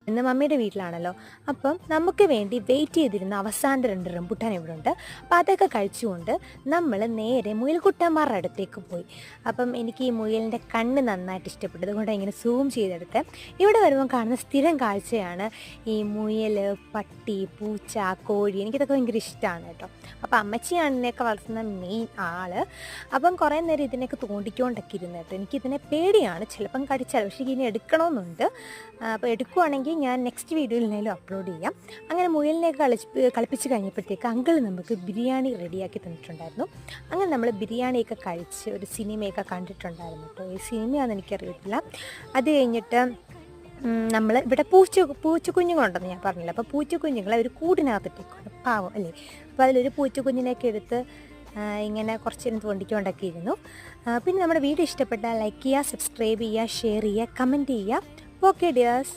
ഇന്ന് മമ്മിയുടെ വീട്ടിലാണല്ലോ. അപ്പം നമുക്ക് വേണ്ടി വെയിറ്റ് ചെയ്തിരുന്ന അവസാനത്തെ 2 റംബുട്ടാൻ ഇവിടെ ഉണ്ട്. അപ്പോൾ അതൊക്കെ കഴിച്ചുകൊണ്ട് നമ്മൾ നേരെ മുയൽക്കുട്ടന്മാരുടെ അടുത്തേക്ക് പോയി. അപ്പം എനിക്ക് ഈ മുയലിൻ്റെ കണ്ണ് നന്നായിട്ട് ഇഷ്ടപ്പെട്ടു. അതുകൊണ്ട് ഇങ്ങനെ സൂം ചെയ്തെടുത്ത് ഇവിടെ വരുമ്പോൾ കാണുന്ന സ്ഥിരം കാഴ്ചയാണ് ഈ മുയൽ, പട്ടി, പൂച്ച, കോഴി. എനിക്കിതൊക്കെ ഭയങ്കര ഇഷ്ടമാണ് കേട്ടോ. അപ്പോൾ അമ്മച്ചിയാണ് ഇതിനെയൊക്കെ വളർത്തുന്ന മെയിൻ ആൾ. അപ്പം കുറേ നേരം ഇതിനെയൊക്കെ തോണ്ടിക്കൊണ്ടൊക്കെ ഇരുന്നു കേട്ടോ. എനിക്കിതിനെ പേടിയാണ്, ചിലപ്പം കടിച്ചാൽ. പക്ഷേ ഇതിനെ എടുക്കണമെന്നുണ്ട്. അപ്പോൾ എടുക്കുവാണെങ്കിൽ ഞാൻ നെക്സ്റ്റ് വീഡിയോയിൽ എന്തെങ്കിലും അപ്ലോഡ് ചെയ്യാം. അങ്ങനെ മുയലിനെയൊക്കെ കളിപ്പിച്ച് കഴിഞ്ഞപ്പോഴത്തേക്ക് അങ്കിൾ നമുക്ക് ബിരിയാണി റെഡിയാക്കി തന്നിട്ടുണ്ടായിരുന്നു. അങ്ങനെ നമ്മൾ ബിരിയാണിയൊക്കെ കഴിച്ച് ഒരു സിനിമയൊക്കെ കണ്ടിട്ടുണ്ടായിരുന്നു കേട്ടോ. ഈ സിനിമയാണെന്ന് എനിക്കറിയത്തില്ല. അത് കഴിഞ്ഞിട്ട് നമ്മൾ ഇവിടെ പൂച്ചക്കുഞ്ഞുങ്ങളുണ്ടെന്ന് ഞാൻ പറഞ്ഞില്ല. അപ്പോൾ പൂച്ചക്കുഞ്ഞുങ്ങളെ ഒരു കൂടിനകത്തിട്ടേക്കാണ്, പാവം അല്ലേ. അപ്പോൾ അതിലൊരു പൂച്ചക്കുഞ്ഞിനെയൊക്കെ എടുത്ത് ഇങ്ങനെ കുറച്ച് നേരം തോണ്ടിക്കൊണ്ടൊക്കെ ഇരുന്നു. പിന്നെ നമ്മുടെ വീഡിയോ ഇഷ്ടപ്പെട്ടാൽ ലൈക്ക് ചെയ്യുക, സബ്സ്ക്രൈബ് ചെയ്യുക, ഷെയർ ചെയ്യുക, കമൻറ്റ് ചെയ്യുക. Okay dears.